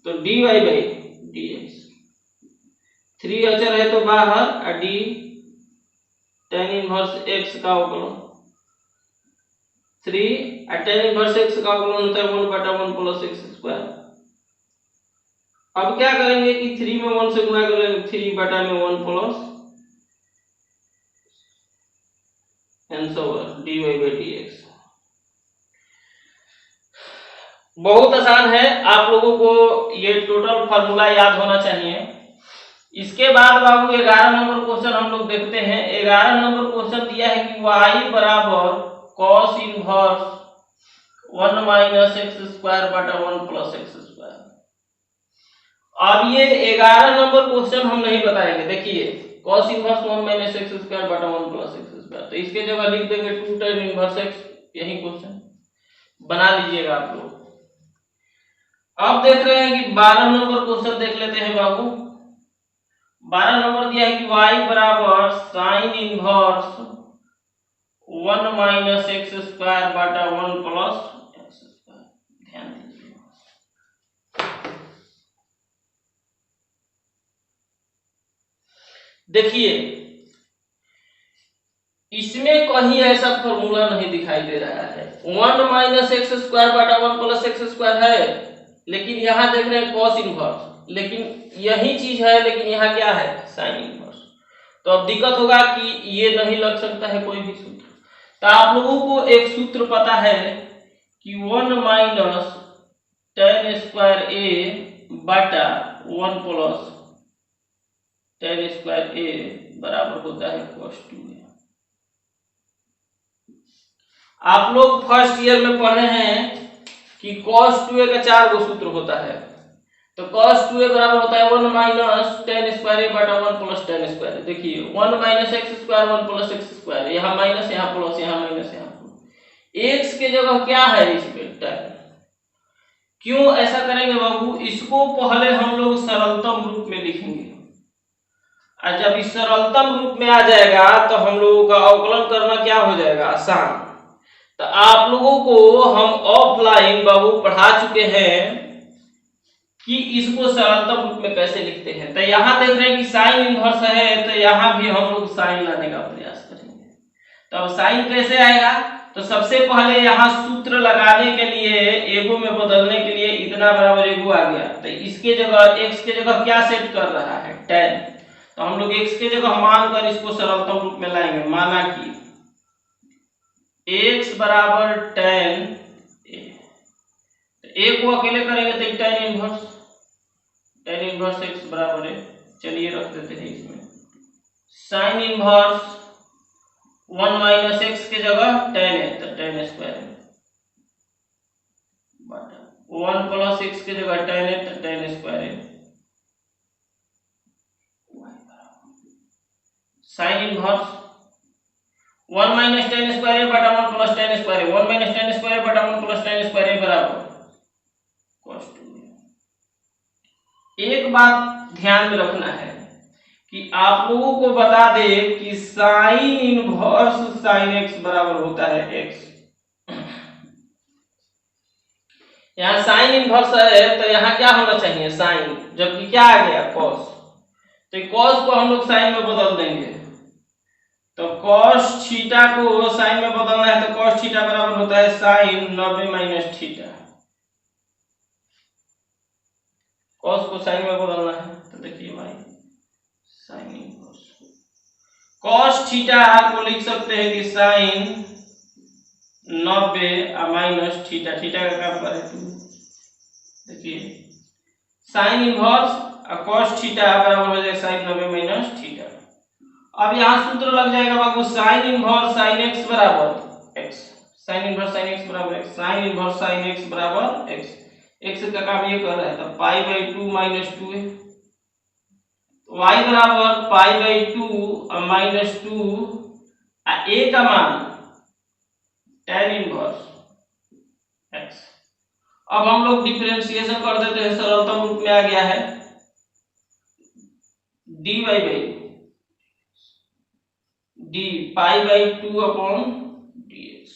तो dy बाई dx, 3 अचर है तो बाहर, और d tan इनवर्स x का अवकलन 3 और tan इनवर्स x का अवकलन होता है 1 बटा 1 प्लस एक्स स्क्वायर। अब क्या करेंगे कि 3 में 1 से गुणा कर लेंगे, 3 बटा में 1 plus answer dy by dx। बहुत आसान है, आप लोगों को ये टोटल फार्मूला याद होना चाहिए। इसके बाद बाबू 11 नंबर क्वेश्चन हम लोग देखते हैं। 11 नंबर क्वेश्चन दिया है कि y बराबर cos inverse 1 minus x square बटा 1 प्लस एक्स स्क्वायर। अब ये 11 नंबर क्वेश्चन हम नहीं बताएंगे। देखिए cos inverse 1 minus x square बटा 1 प्लस एक्स स्क्वायर, तो इसके जगह लिख देंगे 2 tan इनवर्स एक्स। यही क्वेश्चन बना लीजिएगा आप लोग। अब देख रहे हैं कि 12 नंबर क्वेश्चन देख लेते हैं बाबू। 12 नंबर दिया है कि y बराबर sine inverse 1 minus x square बटा 1 प्लस एक्स स्क्वायर। ध्यान दीजिए, देखिए इसमें कहीं ऐसा फॉर्मूला नहीं दिखाई दे रहा है। 1 माइनस एक्स स्क्वायर बटा 1 प्लस एक्स स्क्वायर है, लेकिन यहां देख रहे हैं कॉस इनवर्स, लेकिन यही चीज है, लेकिन यहाँ क्या है साइन इनवर्स। तो अब दिक्कत होगा कि ये नहीं लग सकता है कोई भी सूत्र। तो आप लोगों को एक सूत्र पता है कि 1 माइनस tan स्क्वायर ए बटा 1 प्लस tan स्क्वायर ए बराबर होता है cos 2a। आप लोग फर्स्ट ईयर में पढ़े हैं कि cos 2a का 4 गो सूत्र होता है। तो cos 2a बराबर होता है 1 माइनस tan स्क्वायर ए बटा 1 प्लस tan स्क्वायर। देखिए 1 minus x square 1 plus x square, यहाँ माइनस यहाँ प्लस, यहाँ माइनस यहाँ प्लस। एक्स के जगह क्या है इसमें tan। क्यों ऐसा करेंगे बाबू, इसको पहले हम लोग सरलतम रूप में लिखेंगे, और जब इस सरलतम रूप में आ जाएगा तो हम लोगों का अवकलन करना क्या हो जाएगा आसान। तो आप लोगों को हम ऑफलाइन बाबू पढ़ा चुके हैं कि इसको सरलतम रूप में कैसे लिखते हैं। तो यहाँ देख रहे हैं कि साइन इनवर्स है, तो यहाँ भी हम लोग साइन लाने का प्रयास करेंगे। तो अब साइन कैसे आएगा, तो सबसे पहले यहाँ सूत्र लगाने के लिए एगो में बदलने के लिए इतना बराबर एगो आ गया, तो इसके जगह एक्स के जगह क्या सेट कर रहा है tan। तो हम लोग एक्स के जगह मानकर इसको सरलतम रूप में लाएंगे। माना कि x बराबर tan a, ए को अकेले करेंगे तो tan इनवर्स x बराबर है, चलिए रख देते हैं इसमें साइन इनवर्स 1 माइनस एक्स के जगह tan है, तो tan स्क्वायर बटा 1 प्लस एक्स के जगह tan है, तो tan स्क्वायर है। Sine inverse 1 minus tan square है बटा 1 प्लस tan स्क्वायर है, 1 माइनस tan स्क्वायर बटा 1 प्लस tan स्क्वायर है बराबर cos 2। एक बात ध्यान में रखना है कि आप लोगों को बता दे कि साइन इनवर्स साइन एक्स बराबर होता है एक्स। यहाँ साइन इनवर्स है तो यहाँ क्या होना चाहिए साइन, जबकि क्या आ गया cos। तो cos को हम लोग साइन में बदल देंगे, तो cos थीटा को साइन में बदलना है, तो cos थीटा बराबर होता है साइन 90 माइनस थीटा। cos को साइन में बदलना है, तो देखिए भाई साइन इनवर्स cos थीटा को लिख सकते हैं कि साइन 90 माइनस थीटा, थीटा का क्या पर है 2। देखिए साइन इनवर्स और cos थीटा बराबर हो जाएगा साइन 90 माइनस थीटा। अब यहाँ सूत्र लग जाएगा बाबू साइन इनवर्स साइन एक्स बराबर X, sine inverse sine X बराबर X, sine inverse sine X बराबर एक्स। एक्स का काम ये कर रहा है, तो पाई बाई 2 माइनस 2 है, y बराबर पाई बाई 2 माइनस 2, a का मान tan इनवर्स x। अब हम लोग डिफरेंशिएशन कर देते हैं, सरलतम रूप में आ गया है dy by d pi by 2 upon dx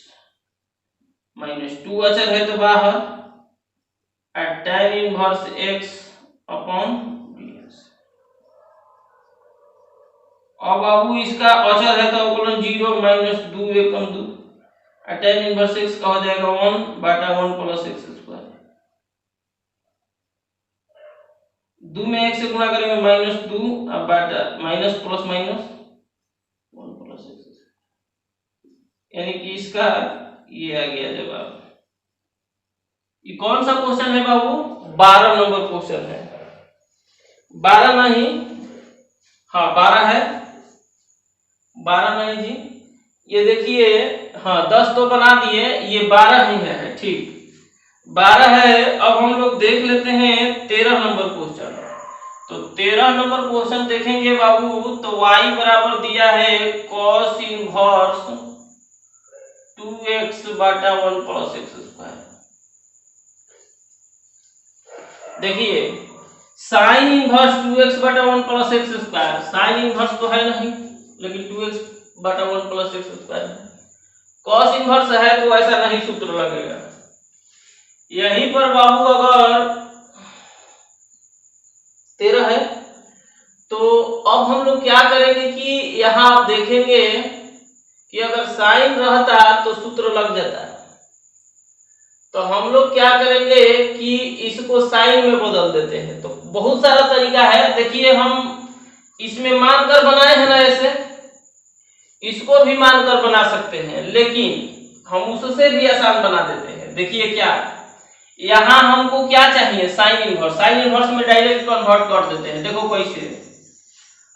minus 2 अचर है तो बाहर, और tan inverse x upon dx। अब बाबू इसका अचर है तो अवकलन 0 माइनस 2 एकम 2, और tan इनवर्स x का हो जाएगा 1 बटा 1 प्लस एक्स स्क्वायर। 2 में 1 से गुणा करेंगे माइनस 2 बटा minus plus minus 1 plus x, यानी कि इसका ये आ गया जवाब। ये कौन सा क्वेश्चन है बाबू, 12 नंबर क्वेश्चन है। 12 नहीं, हाँ 12 है, 12 नहीं जी, ये देखिए हाँ 10 तो बना दिए, ये 12 ही है, ठीक। ठीक 12 है। अब हम लोग देख लेते हैं 13 नंबर क्वेश्चन। तो 13 नंबर क्वेश्चन देखेंगे बाबू, तो y बराबर दिया है cos इनवर्स 2x बटा 1 प्लस एक्स स्क्वायर। देखिए साइन इनवर्स 2x बटा 1 plus x square, sine inverse तो है नहीं लेकिन 2x बटा 1 प्लस एक्स स्क्वायर है। कॉस इनवर्स है तो ऐसा नहीं सूत्र लगेगा। यहीं पर बाबू अगर 13 है तो अब हम लोग क्या करेंगे कि यहाँ आप देखेंगे कि अगर साइन रहता तो सूत्र लग जाता। तो हम लोग क्या करेंगे कि इसको साइन में बदल देते हैं। तो बहुत सारा तरीका है। देखिए हम इसमें मानकर बनाए हैं ना, ऐसे इसको भी मानकर बना सकते हैं, लेकिन हम उससे भी आसान बना देते हैं। देखिए क्या, यहाँ हमको क्या चाहिए, साइन इनवर्स। साइन इनवर्स में डायरेक्ट कन्वर्ट कर देते हैं। देखो कैसे,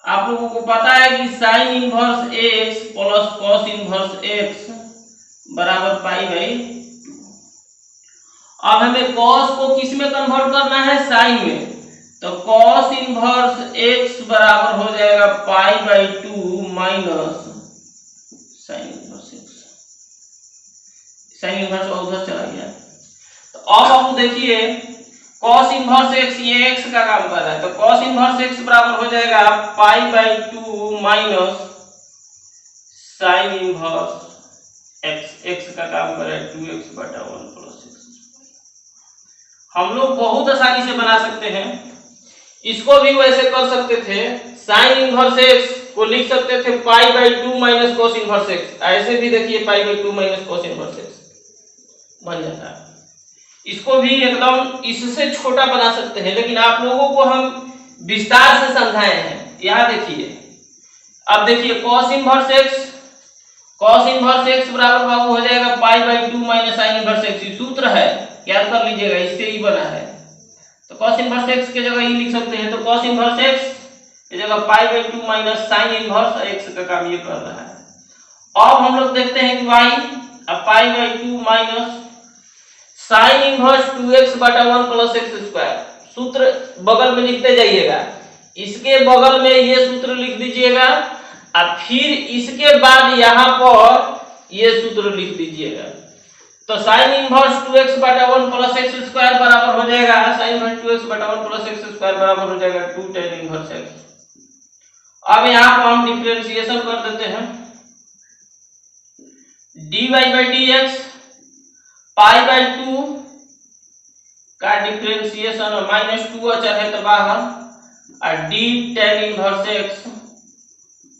आप लोगों को पता है कि sine inverse x plus cos inverse x बराबर पाई बाई 2। अब हमें कॉस को किस में कन्वर्ट करना है, साइन में। तो कॉस इनवर्स एक्स बराबर हो जाएगा pi by 2 minus sine inverse x. Sine inverse उधर चला गया। तो अब आप देखिए cos इनवर्स x, ये x का काम कर रहा है, तो cos इनवर्स x बराबर हो जाएगा pi by 2 minus sine inverse x। x का काम कर रहा है 2x बटा 1 प्लस एक्स। हम लोग बहुत आसानी से बना सकते हैं। इसको भी वैसे कर सकते थे, साइन इनवर्स x को लिख सकते थे pi by 2 minus cos inverse x। ऐसे भी देखिए pi by 2 minus cos inverse x बन जाता है। इसको भी एकदम इससे छोटा बना सकते हैं, लेकिन आप लोगों को हम विस्तार से समझाए हैं। यहाँ देखिए, अब देखिए cos inverse x, cos inverse x बराबर बाबू हो जाएगा pi by 2 minus sine inverse x। सूत्र है, याद कर लीजिएगा, इससे ही बना है। तो cos इनवर्स x की जगह ये लिख सकते हैं। तो cos इनवर्स x की जगह pi by 2 minus sine inverse x का काम ये कर रहा है। अब हम लोग देखते हैं कि y, अब pi by 2 minus sign inverse 2x बटा 1 प्लस एक्स स्क्वायर। सूत्र बगल में लिखते जाइएगा, इसके बगल में ये सूत्र लिख दीजिएगा, और फिर इसके बाद यहाँ पर ये सूत्र लिख दीजिएगा। तो साइन इनवर्स 2x बटा 1 प्लस एक्स स्क्वायर बराबर हो जाएगा, साइन इनवर्स 2x बटा 1 प्लस एक्स स्क्वायर बराबर हो जाएगा 2 tan इनवर्स x। अब यहाँ पर हम डिफरेंशिएशन कर देते हैं। dy by dx pi by 2 का डिफरेंशिएशन माइनस 2 अचर है तो बाहर, और d tan inverse x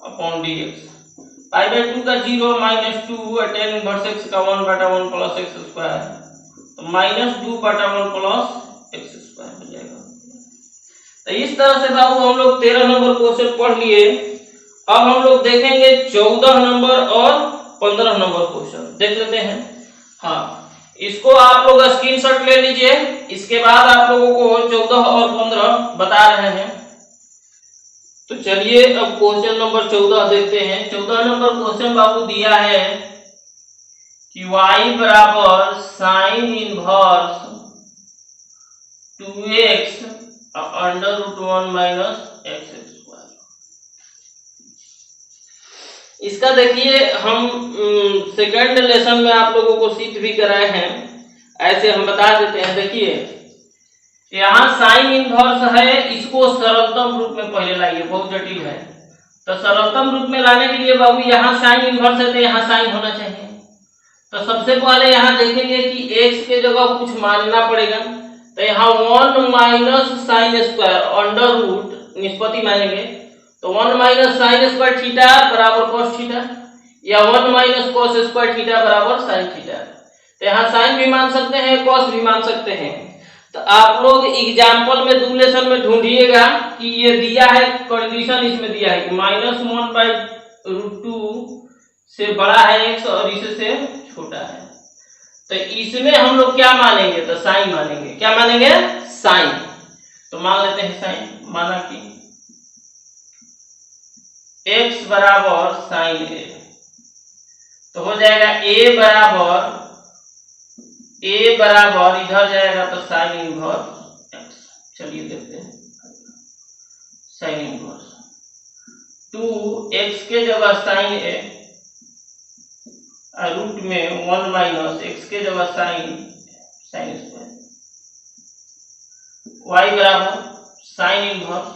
upon dx। Pi by 2 का 0 माइनस 2 और tan इनवर्स x का 1 बटा 1 प्लस एक्स स्क्वायर, तो माइनस 2 बटा 1 प्लस एक्स स्क्वायर हो जाएगा। तो इस तरह से बाबू हम लोग 13 नंबर क्वेश्चन पढ़ लिए। अब हम लोग देखेंगे 14 नंबर और 15 नंबर क्वेश्चन देख लेते हैं। हाँ, इसको आप लोग स्क्रीनशॉट ले लीजिए, इसके बाद आप लोगों को 14 और 15 बता रहे हैं। तो चलिए अब क्वेश्चन नंबर 14 देखते हैं। 14 नंबर क्वेश्चन बाबू दिया है कि y बराबर sine inverse 2x under root 1 minus x square. इसका देखिए हम सेकंड लेसन में आप लोगों को सीट भी कराए हैं, ऐसे हम बता देते हैं। देखिए यहाँ साइन इनवर्स है, इसको सरलतम रूप में पहले लाइए, बहुत जटिल है। तो सरलतम रूप में लाने के लिए बाबू यहाँ साइन इनवर्स है तो यहाँ साइन होना चाहिए। तो सबसे पहले यहाँ देखेंगे कि x के जगह कुछ मानना पड़ेगा। तो यहाँ 1 minus sine square under root निष्पत्ति मानेंगे, तो 1 माइनस साइन स्क्वायर थीटा बराबर कॉस थीटा, या 1 माइनस कॉस स्क्वायर थीटा बराबर साइन थीटा। तो यहाँ साइन भी मान सकते हैं, कॉस भी मान सकते हैं। तो आप लोग एग्जाम्पल में 2 लेसन में ढूंढिएगा कि ये दिया है, कंडीशन इसमें दिया है कि माइनस 1 बाई रूट 2 से बड़ा है x और इससे छोटा है। तो इसमें हम लोग क्या मानेंगे, तो साइन मानेंगे। क्या मानेंगे, साइन। तो मान लेते हैं साइन, माना कि x बराबर साइन a, तो हो जाएगा a बराबर ए बराबर इधर जाएगा तो साइन इनवर्स एक्स। चलिए देखते हैं साइन इनवर्स 2x के जगह साइन ए रूट में 1 माइनस एक्स के जगह साइन स्क्वायर y बराबर sine inverse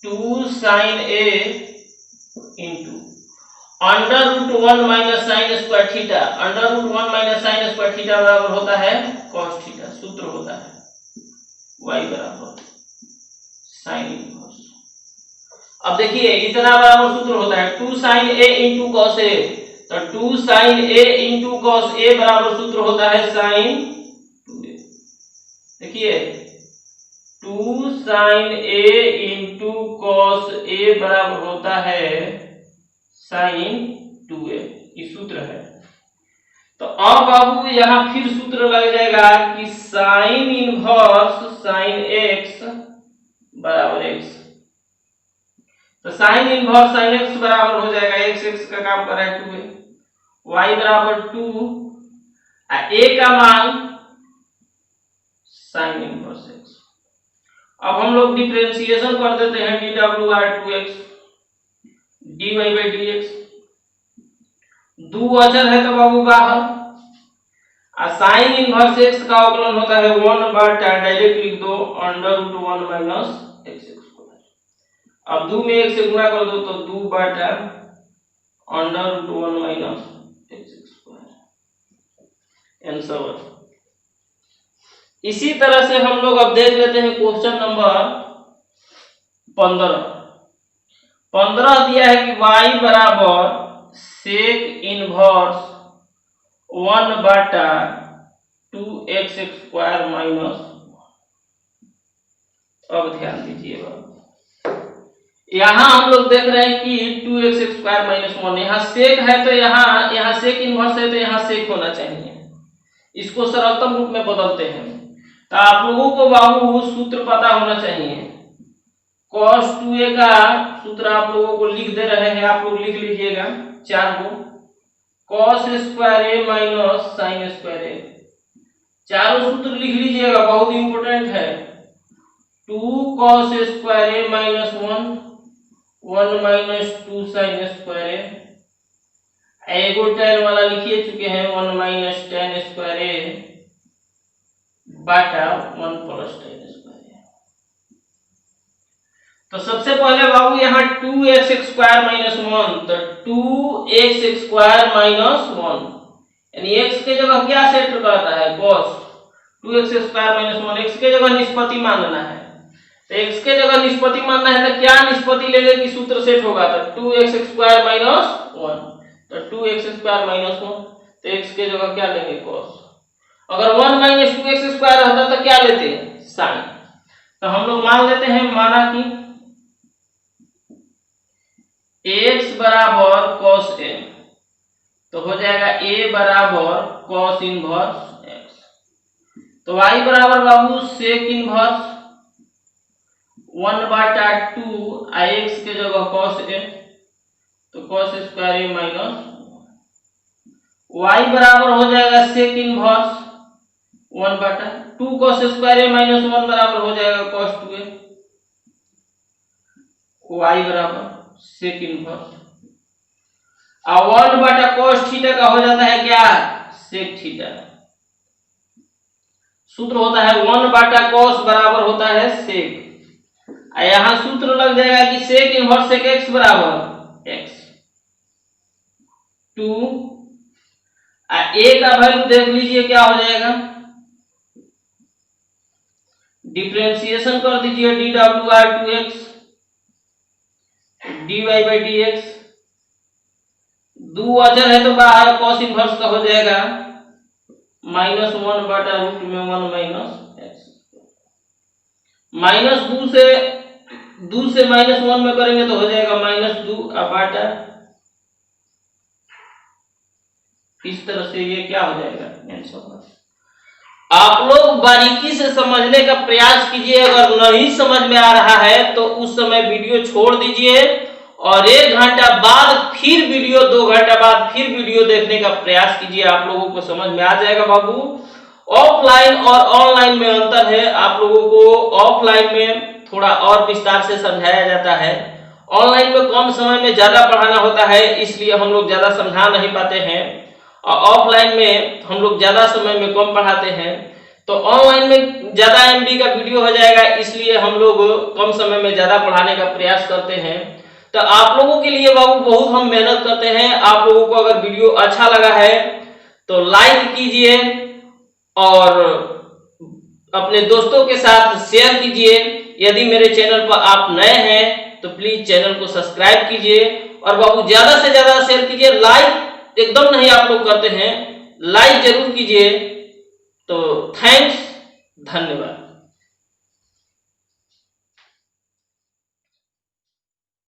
2 sine A into under root 1 minus sine square theta. Under root 1 minus sine square theta बराबर होता है cos थीटा। सूत्र होता है y बराबर साइन इनवर्स। अब देखिए इतना बराबर सूत्र होता है 2 sine A into cos A. तो 2 sine A into cos A बराबर सूत्र होता है साइन 2a। देखिए 2 sine A into cos A बराबर होता है साइन 2a। ये सूत्र है। तो अब बाबू यहाँ फिर सूत्र लग जाएगा कि साइन इनवर्स साइन x बराबर x। तो साइन इनवर्स साइन x बराबर हो जाएगा x का काम कर रहा है 2a। y बराबर 2 a का मान साइन इनवर्स x। अब हम लोग डिफरेंशिएशन कर देते हैं dw/2x dy/dx। दो अचर है तो बाबू बाहर साइन इनवर्स x का अवकलन होता है 1/, डायरेक्ट लिख दो under root 1 minus x square. अब 2 में 1 से गुणा कर दो तो 2/, under root 1 minus x square answer. इसी तरह से हम लोग अब देख लेते हैं क्वेश्चन नंबर 15 दिया है कि y बराबर sec inverse 1/2x square minus. अब ध्यान दीजिएगा यहां हम लोग देख रहे हैं कि 2x स्क्वायर माइनस 1 यहाँ सेक है तो यहाँ सेक इनवर्स है तो यहाँ सेक होना चाहिए। इसको सरलतम रूप में बदलते हैं। तो आप लोगों को बाबू सूत्र पता होना चाहिए। cos 2a का सूत्र आप लोगों को लिख दे रहे हैं, आप लोग लिख लीजिएगा 4 को। cos square a minus sine square a, चारों सूत्र लिख लीजिएगा, बहुत इंपोर्टेंट है। 2 cos square a minus 1 minus 2 sine square a, एगो tan वाला लिखिए चुके हैं 1 माइनस tan स्क्वायर a बटा 1 प्लस tan स्क्वायर a। तो सबसे पहले बाबू यहाँ 2x स्क्वायर माइनस 1, तो 2x स्क्वायर माइनस 1 यानी x के जगह क्या सेट करता है cos। 2x square minus 1 x के जगह निष्पत्ति मानना है। तो x के जगह निष्पत्ति मानना है तो क्या निष्पत्ति लेंगे कि सूत्र सेट होगा। तो 2x स्क्वायर माइनस 1, तो 2x स्क्वायर माइनस 1, तो x के जगह क्या लेंगे cos। अगर 1 माइनस 2x स्क्वायर रहता तो क्या लेते हैं साइन। तो हम लोग मान लेते हैं, माना कि x बराबर cos a, तो हो जाएगा a बराबर cos इनवर्स x। तो y बराबर बाबू सेक इनवर्स 1/2 x के जगह cos a, तो cos square a minus y बराबर हो जाएगा sec inverse 1/2 cos square a minus 1 बराबर हो जाएगा cos 2a। y बराबर सेक इनवर्स 1/cos थीटा का हो जाता है क्या सेक थीटा। सूत्र होता है 1/cos बराबर होता है सेक। यहाँ सूत्र लग जाएगा कि सेक इनवर्स सेक x बराबर x। 2 a का वैल्यू देख लीजिए क्या हो जाएगा, डिफरेंशिएशन कर दीजिए dw/2x dy/dx। दो अचर है तो बाहर cos इनवर्स का हो जाएगा माइनस 1 बटा रूट में 1 माइनस x। माइनस 2 से माइनस 1 में करेंगे तो हो जाएगा माइनस 2 बटा। इस तरह से ये क्या हो जाएगा आंसर। आप लोग बारीकी से समझने का प्रयास कीजिए। अगर नहीं समझ में आ रहा है तो उस समय वीडियो छोड़ दीजिए और 1 घंटा बाद फिर वीडियो, 2 घंटा बाद फिर वीडियो देखने का प्रयास कीजिए। आप लोगों को समझ में आ जाएगा बाबू। ऑफलाइन और ऑनलाइन में अंतर है। आप लोगों को ऑफलाइन में थोड़ा और विस्तार से समझाया जाता है, ऑनलाइन में कम समय में ज्यादा पढ़ाना होता है, इसलिए हम लोग ज्यादा समझा नहीं पाते हैं। और ऑफलाइन में हम लोग ज्यादा समय में कम पढ़ाते हैं, तो ऑनलाइन में ज्यादा एमबी का वीडियो हो जाएगा, इसलिए हम लोग कम समय में ज्यादा पढ़ाने का प्रयास करते हैं। तो आप लोगों के लिए बाबू बहुत हम मेहनत करते हैं। आप लोगों को अगर वीडियो अच्छा लगा है तो लाइक कीजिए और अपने दोस्तों के साथ शेयर कीजिए। यदि मेरे चैनल पर आप नए हैं तो प्लीज चैनल को सब्सक्राइब कीजिए और बाबू ज्यादा से ज्यादा शेयर कीजिए। लाइक एकदम नहीं आप लोग करते हैं, लाइक जरूर कीजिए। तो थैंक्स, धन्यवाद।